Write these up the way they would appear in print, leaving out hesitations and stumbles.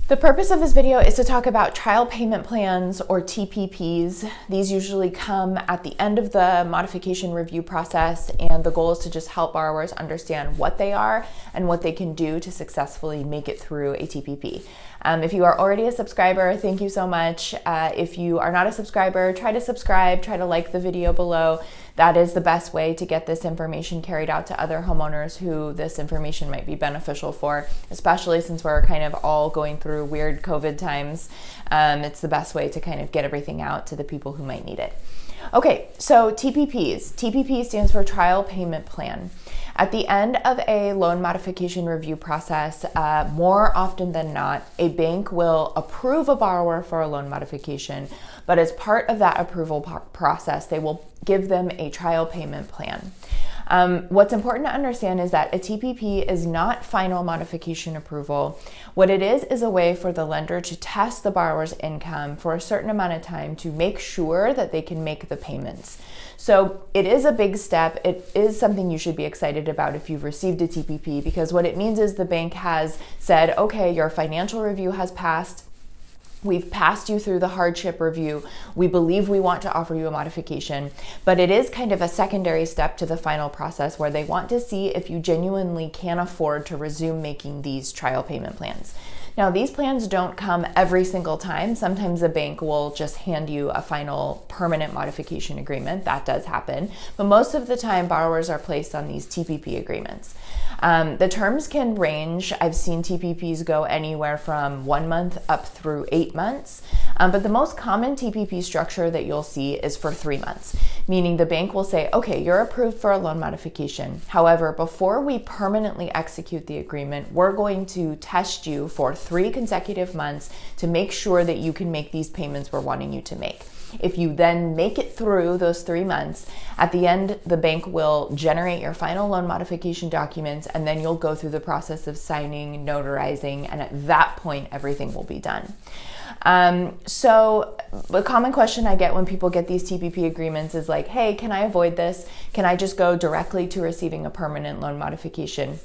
The purpose of this video is to talk about trial payment plans, or TPPs. These usually come at the end of the modification review process, and the goal is to just help borrowers understand what they are and what they can do to successfully make it through a TPP. If you are already a subscriber, thank you so much. If you are not a subscriber, try to subscribe, try to like the video below. That is the best way to get this information carried out to other homeowners who this information might be beneficial for, especially since we're kind of all going through weird COVID times. It's the best way to kind of get everything out to the people who might need it. Okay, so TPPs. TPP stands for Trial Payment Plan. At the end of a loan modification review process, more often than not, a bank will approve a borrower for a loan modification, but as part of that approval process, they will give them a trial payment plan. What's important to understand is that a TPP is not final modification approval. What it is a way for the lender to test the borrower's income for a certain amount of time to make sure that they can make the payments. So it is a big step. It is something you should be excited about if you've received a TPP, because what it means is the bank has said, okay, your financial review has passed. We've passed you through the hardship review. We believe we want to offer you a modification, but it is kind of a secondary step to the final process where they want to see if you genuinely can afford to resume making these trial payment plans. Now, these plans don't come every single time. Sometimes a bank will just hand you a final permanent modification agreement. That does happen. But most of the time, borrowers are placed on these TPP agreements. The terms can range. I've seen TPPs go anywhere from 1 month up through 8 months. But the most common TPP structure that you'll see is for 3 months, meaning the bank will say, okay, you're approved for a loan modification. However, before we permanently execute the agreement, we're going to test you for 3 consecutive months to make sure that you can make these payments we're wanting you to make. If you then make it through those 3 months, at the end, the bank will generate your final loan modification documents, and then you'll go through the process of signing, notarizing, and at that point, everything will be done. So the common question I get when people get these TPP agreements is like, hey, can I avoid this? Can I just go directly to receiving a permanent loan modification?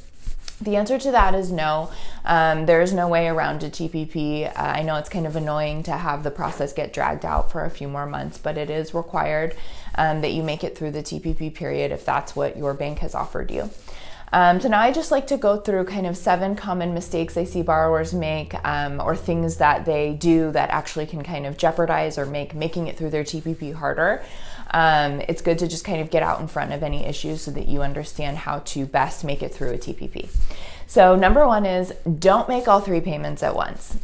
The answer to that is no. There is no way around a TPP. I know it's kind of annoying to have the process get dragged out for a few more months, but it is required that you make it through the TPP period if that's what your bank has offered you. So now I just like to go through kind of 7 common mistakes I see borrowers make, or things that they do that actually can kind of jeopardize or make making it through their TPP harder. It's good to just kind of get out in front of any issues so that you understand how to best make it through a TPP. So number 1 is don't make all 3 payments at once.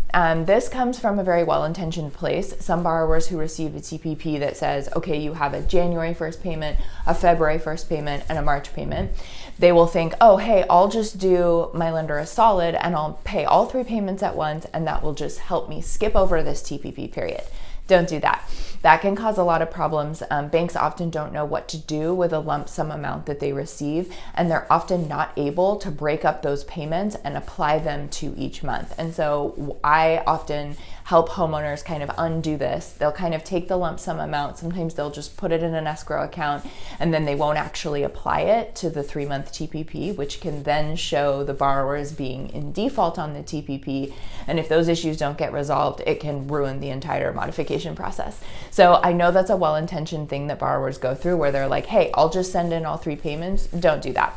This comes from a very well-intentioned place. Some borrowers who receive a TPP that says, okay, you have a January 1st payment, a February 1st payment, and a March payment. They will think, oh, hey, I'll just do my lender a solid and I'll pay all 3 payments at once, and that will just help me skip over this TPP period. Don't do that. That can cause a lot of problems. Banks often don't know what to do with a lump sum amount that they receive, and they're often not able to break up those payments and apply them to each month. And so I often help homeowners kind of undo this. They'll kind of take the lump sum amount. Sometimes they'll just put it in an escrow account, and then they won't actually apply it to the 3-month TPP, which can then show the borrower as being in default on the TPP. And if those issues don't get resolved, it can ruin the entire modification process. So I know that's a well-intentioned thing that borrowers go through where they're like, hey, I'll just send in all 3 payments. Don't do that.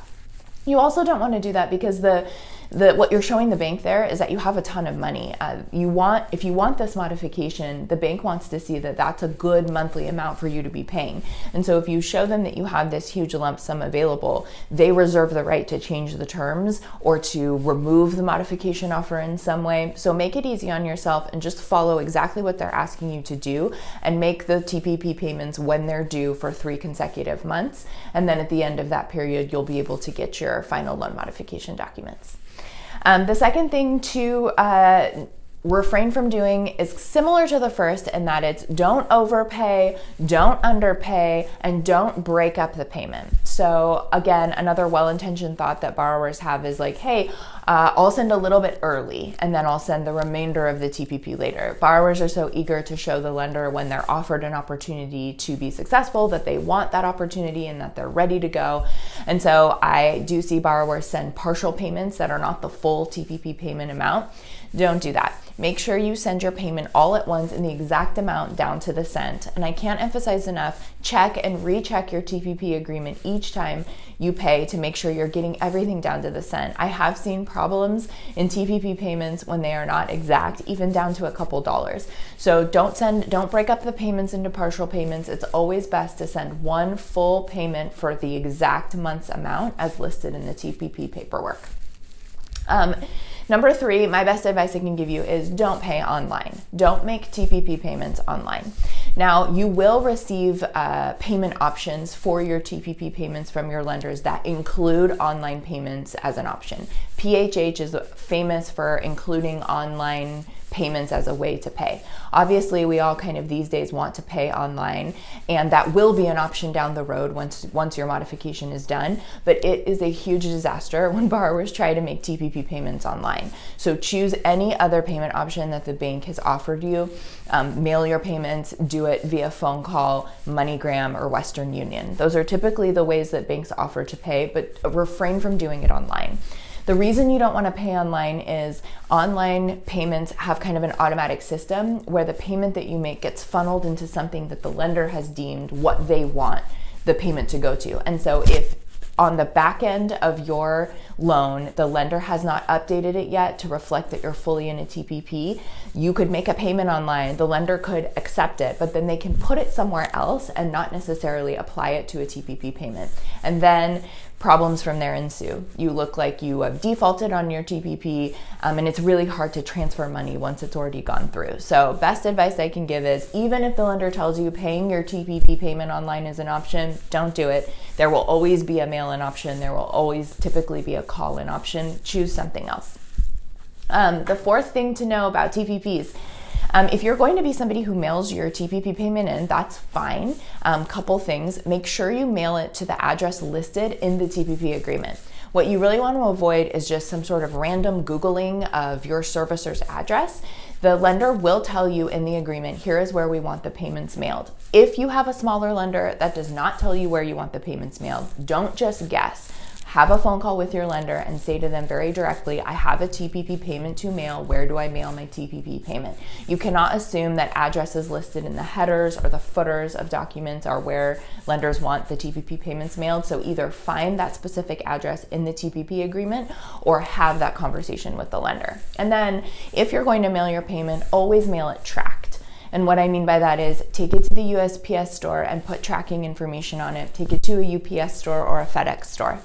You also don't want to do that because what you're showing the bank there is that you have a ton of money. If you want this modification, the bank wants to see that that's a good monthly amount for you to be paying. And so if you show them that you have this huge lump sum available, they reserve the right to change the terms or to remove the modification offer in some way. So make it easy on yourself and just follow exactly what they're asking you to do and make the TPP payments when they're due for 3 consecutive months. And then at the end of that period, you'll be able to get your final loan modification documents. The second thing to refrain from doing is similar to the first, in that it's don't overpay, don't underpay, and don't break up the payment. So again, another well-intentioned thought that borrowers have is like, hey, I'll send a little bit early, and then I'll send the remainder of the TPP later. Borrowers are so eager to show the lender when they're offered an opportunity to be successful that they want that opportunity and that they're ready to go. And so I do see borrowers send partial payments that are not the full TPP payment amount. Don't do that. Make sure you send your payment all at once in the exact amount down to the cent. And I can't emphasize enough, check and recheck your TPP agreement each time you pay to make sure you're getting everything down to the cent. I have seen problems in TPP payments when they are not exact, even down to a couple dollars. So don't break up the payments into partial payments. It's always best to send one full payment for the exact month's amount as listed in the TPP paperwork. Number 3, my best advice I can give you is don't pay online. Don't make TPP payments online. Now, you will receive payment options for your TPP payments from your lenders that include online payments as an option. PHH is famous for including online payments as a way to pay. Obviously, we all kind of these days want to pay online, and that will be an option down the road once your modification is done, but it is a huge disaster when borrowers try to make TPP payments online. So choose any other payment option that the bank has offered you. Mail your payments, do it via phone call, MoneyGram, or Western Union. Those are typically the ways that banks offer to pay, but refrain from doing it online. The reason you don't want to pay online is online payments have kind of an automatic system where the payment that you make gets funneled into something that the lender has deemed what they want the payment to go to. And so if on the back end of your loan, the lender has not updated it yet to reflect that you're fully in a TPP, you could make a payment online, the lender could accept it, but then they can put it somewhere else and not necessarily apply it to a TPP payment. And then problems from there ensue. You look like you have defaulted on your TPP, and it's really hard to transfer money once it's already gone through. So best advice I can give is, even if the lender tells you paying your TPP payment online is an option, don't do it. There will always be a mail-in option. There will always typically be a call-in option. Choose something else. The 4th thing to know about TPPs, if you're going to be somebody who mails your TPP payment in, that's fine. Couple things. Make sure you mail it to the address listed in the TPP agreement. What you really want to avoid is just some sort of random Googling of your servicer's address. The lender will tell you in the agreement, here is where we want the payments mailed. If you have a smaller lender that does not tell you where you want the payments mailed, don't just guess. Have a phone call with your lender and say to them very directly, I have a TPP payment to mail. Where do I mail my TPP payment? You cannot assume that addresses listed in the headers or the footers of documents are where lenders want the TPP payments mailed. So either find that specific address in the TPP agreement or have that conversation with the lender. And then if you're going to mail your payment, always mail it tracked. And what I mean by that is take it to the USPS store and put tracking information on it. Take it to a UPS store or a FedEx store.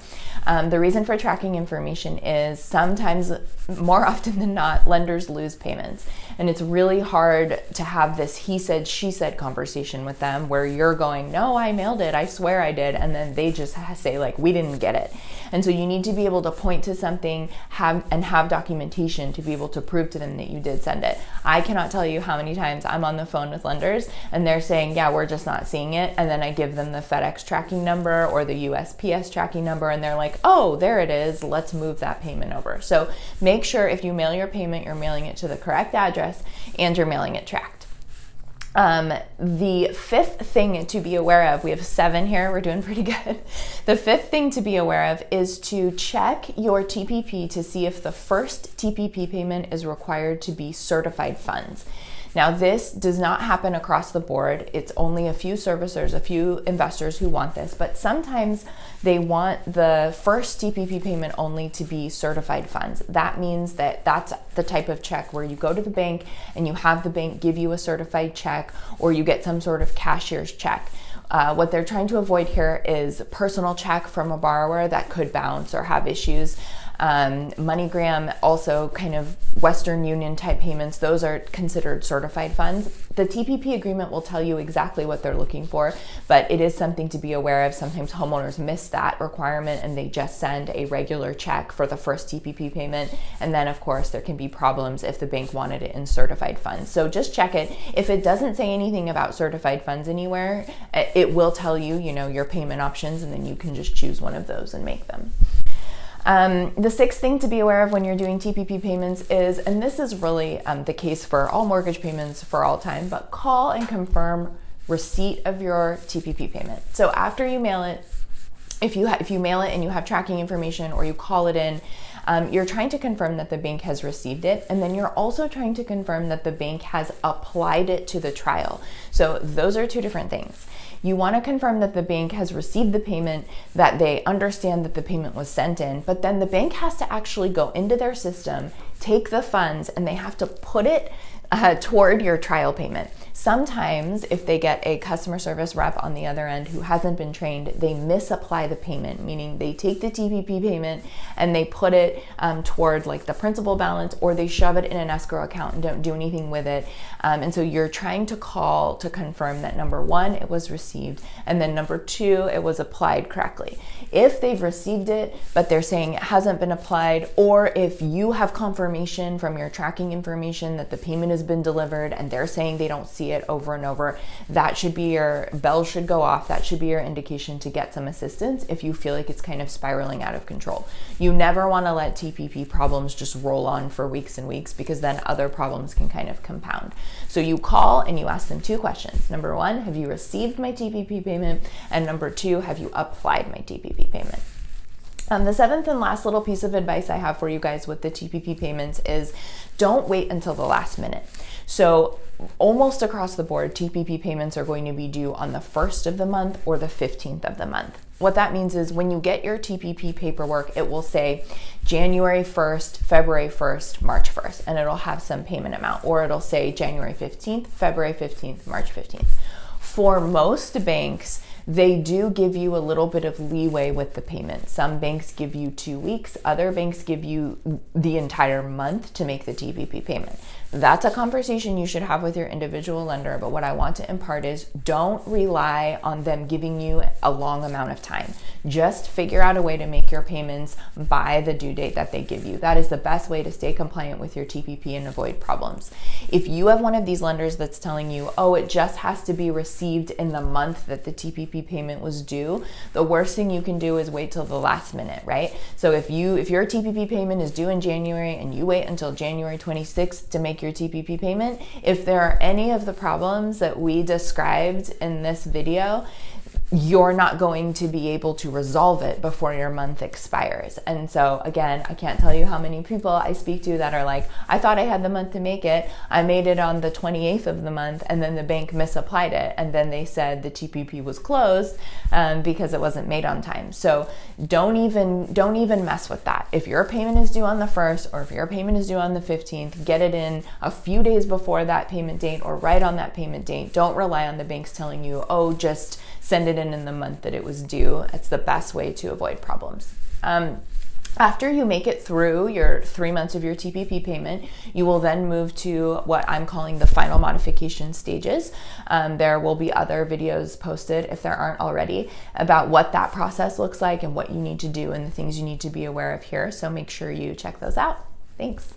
The reason for tracking information is sometimes, more often than not, lenders lose payments. And it's really hard to have this he said, she said conversation with them where you're going, no, I mailed it, I swear I did. And then they just say like, we didn't get it. And so you need to be able to point to something have documentation to be able to prove to them that you did send it. I cannot tell you how many times I'm on the phone with lenders and they're saying, yeah, we're just not seeing it. And then I give them the FedEx tracking number or the USPS tracking number and they're like, oh, there it is, let's move that payment over. So make sure if you mail your payment, you're mailing it to the correct address and you're mailing it tracked. The 5th thing to be aware of, we have 7 here, we're doing pretty good. The 5th thing to be aware of is to check your TPP to see if the first TPP payment is required to be certified funds. Now, this does not happen across the board. It's only a few servicers, a few investors who want this, but sometimes they want the first TPP payment only to be certified funds. That means that that's the type of check where you go to the bank and you have the bank give you a certified check or you get some sort of cashier's check. What they're trying to avoid here is personal check from a borrower that could bounce or have issues. MoneyGram, also kind of Western Union type payments, those are considered certified funds. The TPP agreement will tell you exactly what they're looking for, but it is something to be aware of. Sometimes homeowners miss that requirement and they just send a regular check for the first TPP payment. And then of course there can be problems if the bank wanted it in certified funds. So just check it. If it doesn't say anything about certified funds anywhere, it will tell you, your payment options, and then you can just choose one of those and make them. The sixth thing to be aware of when you're doing TPP payments is, and this is really the case for all mortgage payments for all time, but call and confirm receipt of your TPP payment. So after you mail it, if you mail it and you have tracking information, or you call it in, you're trying to confirm that the bank has received it, and then you're also trying to confirm that the bank has applied it to the trial. So those are two different things. You want to confirm that the bank has received the payment, that they understand that the payment was sent in, but then the bank has to actually go into their system, take the funds, and they have to put it toward your trial payment. Sometimes if they get a customer service rep on the other end who hasn't been trained, they misapply the payment, meaning they take the TPP payment and they put it toward like the principal balance, or they shove it in an escrow account and don't do anything with it. And so you're trying to call to confirm that number one, it was received, and then number two, it was applied correctly. If they've received it, but they're saying it hasn't been applied, or if you have confirmation from your tracking information that the payment has been delivered and they're saying they don't see it over and over, that should be your bell should go off. That should be your indication to get some assistance if you feel like it's kind of spiraling out of control. You never want to let TPP problems just roll on for weeks and weeks, because then other problems can kind of compound. So you call and you ask them two questions. Number one, have you received my TPP payment? And number two, have you applied my TPP payment? The seventh and last little piece of advice I have for you guys with the TPP payments is don't wait until the last minute. So almost across the board, TPP payments are going to be due on the 1st of the month or the 15th of the month. What that means is when you get your TPP paperwork, it will say January 1st, February 1st, March 1st, and it'll have some payment amount, or it'll say January 15th, February 15th, March 15th. For most banks, they do give you a little bit of leeway with the payment. Some banks give you 2 weeks, other banks give you the entire month to make the TPP payment. That's a conversation you should have with your individual lender, but what I want to impart is don't rely on them giving you a long amount of time. Just figure out a way to make your payments by the due date that they give you. That is the best way to stay compliant with your TPP and avoid problems. If you have one of these lenders that's telling you, oh, it just has to be received in the month that the TPP payment was due, the worst thing you can do is wait till the last minute, right? So if your TPP payment is due in January and you wait until January 26th to make your TPP payment, if there are any of the problems that we described in this video, you're not going to be able to resolve it before your month expires. And so again, I can't tell you how many people I speak to that are like, I thought I had the month to make it. I made it on the 28th of the month, and then the bank misapplied it. And then they said the TPP was closed because it wasn't made on time. So don't even mess with that. If your payment is due on the 1st, or if your payment is due on the 15th, get it in a few days before that payment date or right on that payment date. Don't rely on the banks telling you, oh, just send it in the month that it was due. It's the best way to avoid problems. After you make it through your 3 months of your TPP payment, you will then move to what I'm calling the final modification stages. There will be other videos posted, if there aren't already, about what that process looks like and what you need to do and the things you need to be aware of here. So make sure you check those out. Thanks.